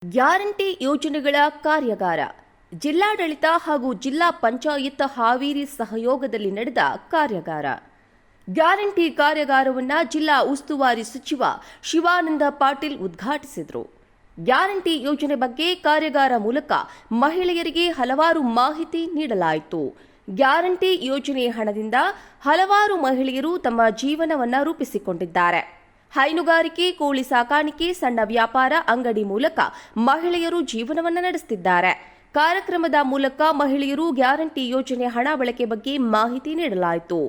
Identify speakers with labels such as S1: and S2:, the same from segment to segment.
S1: Guarantee ಯೋಜನೆಗಳ ಕಾರ್ಯಾಗಾರ ಜಿಲ್ಲಾಡಳಿತ ಹಾಗೂ ಜಿಲ್ಲಾ ಪಂಚಾಯತ್ ಹಾವೇರಿ ಸಹಯೋಗದಲ್ಲಿ ನಡೆದ ಕಾರ್ಯಾಗಾರ. ಗ್ಯಾರಂಟಿ ಕಾರ್ಯಾಗಾರವನ್ನು ಜಿಲ್ಲಾ ಉಸ್ತುವಾರಿ ಸಚಿವ ಶಿವಾನಂದ ಪಾಟೀಲ್ ಉದ್ಘಾಟಿಸಿದರು. ಗ್ಯಾರಂಟಿ ಯೋಜನೆ ಬಗ್ಗೆ ಕಾರ್ಯಾಗಾರ ಮೂಲಕ ಮಹಿಳೆಯರಿಗೆ ಹಲವಾರು ಮಾಹಿತಿ ನೀಡಲಾಯಿತು. ಗ್ಯಾರಂಟಿ ಯೋಜನೆ ಹಣದಿಂದ ಹಲವಾರು ಮಹಿಳೆಯರು ತಮ್ಮ ಜೀವನವನ್ನು ರೂಪಿಸಿಕೊಂಡಿದ್ದಾರೆ. ಹೈನುಗಾರಿಕೆ, ಕೋಳಿ ಸಾಕಾಣಿಕೆ, ಸಣ್ಣ ವ್ಯಾಪಾರ, ಅಂಗಡಿ ಮೂಲಕ ಮಹಿಳೆಯರು ಜೀವನವನ್ನು ನಡೆಸುತ್ತಿದ್ದಾರೆ. ಕಾರ್ಯಕ್ರಮದ ಮೂಲಕ ಮಹಿಳೆಯರು ಗ್ಯಾರಂಟಿ ಯೋಜನೆ ಹಣ ಬಳಕೆ ಬಗ್ಗೆ ಮಾಹಿತಿ ನೀಡಲಾಯಿತು.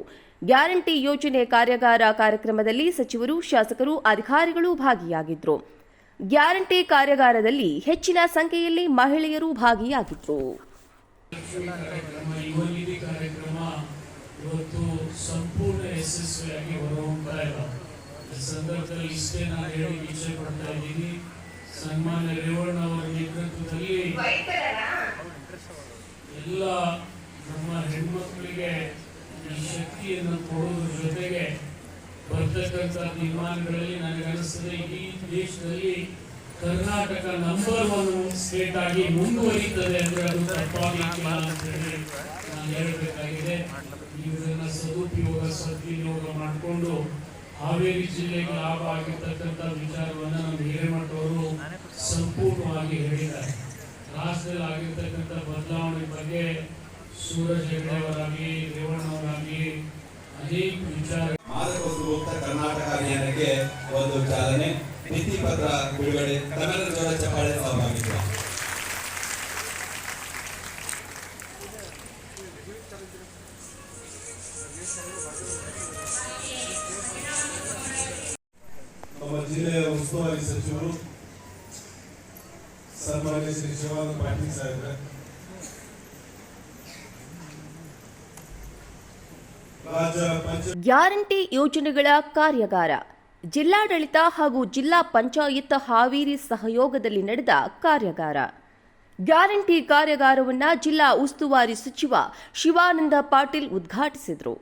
S1: ಗ್ಯಾರಂಟಿ ಯೋಜನೆ ಕಾರ್ಯಾಗಾರ ಕಾರ್ಯಕ್ರಮದಲ್ಲಿ ಸಚಿವರು, ಶಾಸಕರು, ಅಧಿಕಾರಿಗಳು ಭಾಗಿಯಾಗಿದ್ದರು. ಗ್ಯಾರಂಟಿ ಕಾರ್ಯಾಗಾರದಲ್ಲಿ ಹೆಚ್ಚಿನ ಸಂಖ್ಯೆಯಲ್ಲಿ ಮಹಿಳೆಯರು ಭಾಗಿಯಾಗಿದ್ದರು.
S2: ಸಂದರ್ಭದಲ್ಲಿ ಇಷ್ಟೇ ನಾನು ಹೇಳಿ ಇಚ್ಛೆ ಪಡ್ತಾ ಇದ್ದೀನಿ. ಸನ್ಮಾನ್ಯ ರೇವಣ್ಣ ಅವರ ನೇತೃತ್ವದಲ್ಲಿ ಎಲ್ಲ ನಮ್ಮ ಹೆಣ್ಮಕ್ಳಿಗೆ ಈ ಶಕ್ತಿಯನ್ನು ಕೊಡುವುದರ ಜೊತೆಗೆ ಬರ್ತಕ್ಕಂಥ ತೀರ್ಮಾನಗಳಲ್ಲಿ ನನಗನ್ನಿಸ್ತದೆ ಈ ದೇಶದಲ್ಲಿ ಕರ್ನಾಟಕ ನಂಬರ್ 1 ಸ್ಟೇಟ್ ಆಗಿ ಮುಂದುವರಿಯುತ್ತದೆ ಅಂದ್ರೆ ಅದು ತಪ್ಪಾಗಲಿಕ್ಕಿಲ್ಲ ಅಂತ ಹೇಳಿ ನಾನು ಹೇಳಬೇಕಾಗಿದೆ. ಇದನ್ನ ಸದ್ವಿನಿಯೋಗ ಮಾಡಿಕೊಂಡು ಹಾವೇರಿ ಜಿಲ್ಲೆಗೆ ಲಾಭ ಆಗಿರ್ತಕ್ಕಂಥ ವಿಚಾರವನ್ನು ನಮ್ಮ ಹಿರೇಮಠವರು ಸಂಪೂರ್ಣವಾಗಿ ಹೇಳಿದ್ದಾರೆ. ರಾಷ್ಟ್ರದಲ್ಲಿ ಆಗಿರ್ತಕ್ಕಂಥ ಬದಲಾವಣೆ ಬಗ್ಗೆ ಸೂರಜ್ ಹೆಗಡೆ ಅವರಾಗಲಿ, ರೇವಣ್ಣವರಾಗಲಿ ಅನೇಕ ವಿಚಾರ.
S3: ಮಾದಕ ವಸ್ತು ಮುಕ್ತ ಕರ್ನಾಟಕ ಅಭಿಯಾನಕ್ಕೆ ಒಂದು ಚಾಲನೆ, ನೀತಿ ಪತ್ರ ಬಿಡುಗಡೆ, ತಮಿಳು ಜೋರ ಚಪ್ಪಾಳೆ ಸಹಭಾಗಿತ್ವ.
S4: ನಮ್ಮ ಜಿಲ್ಲೆಯ ಉಸ್ತುವಾರಿ ಸಚಿವರು ಸನ್ಮಾನ್ಯ ಶ್ರೀ ಶಿವಾನಂದ ಪಾಟೀಲ್ ಸಾಹೇಬ್ರೆ,
S1: ಗ್ಯಾರಂಟಿ ಯೋಜನೆಗಳ ಕಾರ್ಯಾಗಾರ ಜಿಲ್ಲಾಡಳಿತ ಹಾಗೂ ಜಿಲ್ಲಾ ಪಂಚಾಯತ್ ಹಾವೇರಿ ಸಹಯೋಗದಲ್ಲಿ ನಡೆದ ಕಾರ್ಯಾಗಾರ. ಗ್ಯಾರಂಟಿ ಕಾರ್ಯಾಗಾರವನ್ನು ಜಿಲ್ಲಾ ಉಸ್ತುವಾರಿ ಸಚಿವ ಶಿವಾನಂದ ಪಾಟೀಲ್ ಉದ್ಘಾಟಿಸಿದರು.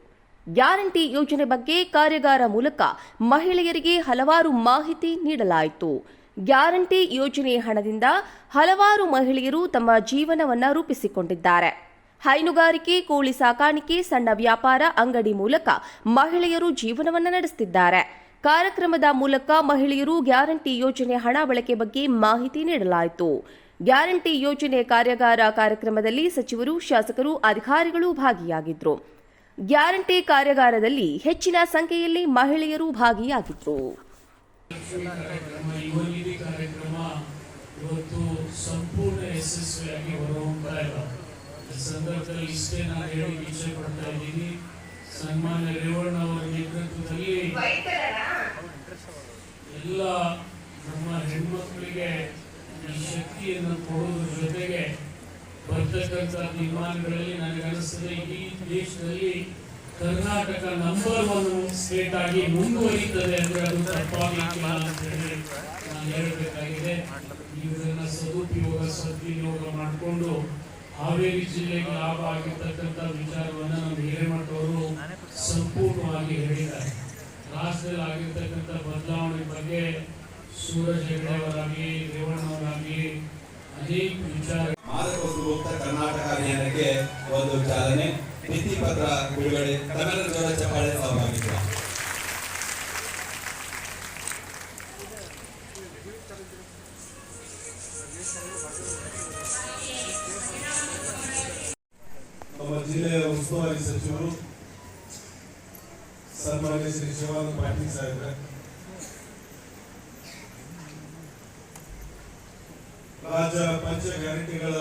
S1: ಗ್ಯಾರಂಟಿ ಯೋಜನೆ ಬಗ್ಗೆ ಕಾರ್ಯಾಗಾರ ಮೂಲಕ ಮಹಿಳೆಯರಿಗೆ ಹಲವಾರು ಮಾಹಿತಿ ನೀಡಲಾಯಿತು. ಗ್ಯಾರಂಟಿ ಯೋಜನೆ ಹಣದಿಂದ ಹಲವಾರು ಮಹಿಳೆಯರು ತಮ್ಮ ಜೀವನವನ್ನು ರೂಪಿಸಿಕೊಂಡಿದ್ದಾರೆ. ಹೈನುಗಾರಿಕೆ, ಕೋಳಿ ಸಾಕಾಣಿಕೆ, ಸಣ್ಣ ವ್ಯಾಪಾರ, ಅಂಗಡಿ ಮೂಲಕ ಮಹಿಳೆಯರು ಜೀವನವನ್ನು ನಡೆಸುತ್ತಿದ್ದಾರೆ. ಕಾರ್ಯಕ್ರಮದ ಮೂಲಕ ಮಹಿಳೆಯರು ಗ್ಯಾರಂಟಿ ಯೋಜನೆ ಹಣ ಬಳಕೆ ಬಗ್ಗೆ ಮಾಹಿತಿ ನೀಡಲಾಯಿತು. ಗ್ಯಾರಂಟಿ ಯೋಜನೆ ಕಾರ್ಯಾಗಾರ ಕಾರ್ಯಕ್ರಮದಲ್ಲಿ ಸಚಿವರು, ಶಾಸಕರು, ಅಧಿಕಾರಿಗಳು ಭಾಗಿಯಾಗಿದ್ದರು. ಗ್ಯಾರಂಟಿ ಕಾರ್ಯಾಗಾರದಲ್ಲಿ ಹೆಚ್ಚಿನ ಸಂಖ್ಯೆಯಲ್ಲಿ ಮಹಿಳೆಯರು ಭಾಗಿಯಾಗಿದ್ದರು.
S2: ಇವತ್ತು ಸಂಪೂರ್ಣ ಯಶಸ್ವಿಯಾಗಿ ಹೊರಹೊಮ್ತಾ ಇಲ್ಲ. ಸಂದರ್ಭದಲ್ಲಿ ಇಷ್ಟೇ ನಾನು ಹೇಳಿ ಇಚ್ಛೆ ಪಡ್ತಾ ಇದ್ದೀನಿ. ಸನ್ಮಾನ್ಯ ರೇವಣ್ಣ ಅವರ ನೇತೃತ್ವದಲ್ಲಿ ಎಲ್ಲ ನಮ್ಮ ಹೆಣ್ಮಕ್ಳಿಗೆ ಈ ಶಕ್ತಿಯನ್ನು ಕೊಡುವುದರ ಜೊತೆಗೆ ಬರ್ತಕ್ಕಂಥ ತೀರ್ಮಾನಗಳಲ್ಲಿ ನನಗನ್ನಿಸ್ತದೆ ಈ ದೇಶದಲ್ಲಿ ಕರ್ನಾಟಕ ನಂಬರ್ 1 ಸ್ಟೇಟ್ ಆಗಿ ಮುಂದುವರಿಯುತ್ತದೆ ಅಂದ್ರೆ ಅದು ತಪ್ಪಾಗಲಿಕ್ಕಿಲ್ಲ ಅಂತ ಹೇಳಿ ನಾನು ಹೇಳಬೇಕಾಗಿದೆ. ಇದನ್ನ ಸದ್ವಿನಿಯೋಗ ಮಾಡಿಕೊಂಡು ಹಾವೇರಿ ಜಿಲ್ಲೆಗೆ ಲಾಭ ಆಗಿರ್ತಕ್ಕಂಥ ವಿಚಾರವನ್ನು ನಮ್ಮ ಹಿರೇಮಠವರು ಸಂಪೂರ್ಣವಾಗಿ ಹೇಳಿದ್ದಾರೆ. ರಾಷ್ಟ್ರದಲ್ಲಿ ಆಗಿರ್ತಕ್ಕಂಥ ಬದಲಾವಣೆ ಬಗ್ಗೆ ಸೂರಜ್ ಹೆಗಡೆ ಅವರಾಗಲಿ, ರೇವಣ್ಣವರಾಗಲಿ ಅನೇಕ ವಿಚಾರ.
S3: ಮಾದಕ ವಸ್ತು ಮುಕ್ತ ಕರ್ನಾಟಕ ಅಭಿಯಾನಕ್ಕೆ ಒಂದು ಚಾಲನೆ, ನೀತಿ ಪತ್ರ ಬಿಡುಗಡೆ, ತಮಿಳು ಜೋರ ಚಪ್ಪಾಳೆ ಸಹಭಾಗಿತ್ವ.
S4: ನಮ್ಮ ಜಿಲ್ಲೆಯ ಉಸ್ತುವಾರಿ ಸಚಿವರು ಸನ್ಮಾನ್ಯ ಶ್ರೀ ಶಿವಾನಂದ ಪಾಟೀಲ್ ಸಾಹೇಬ್ರೆ, ರಾಜ್ಯ ಪಂಚ ಗ್ಯಾರಂಟಿಗಳ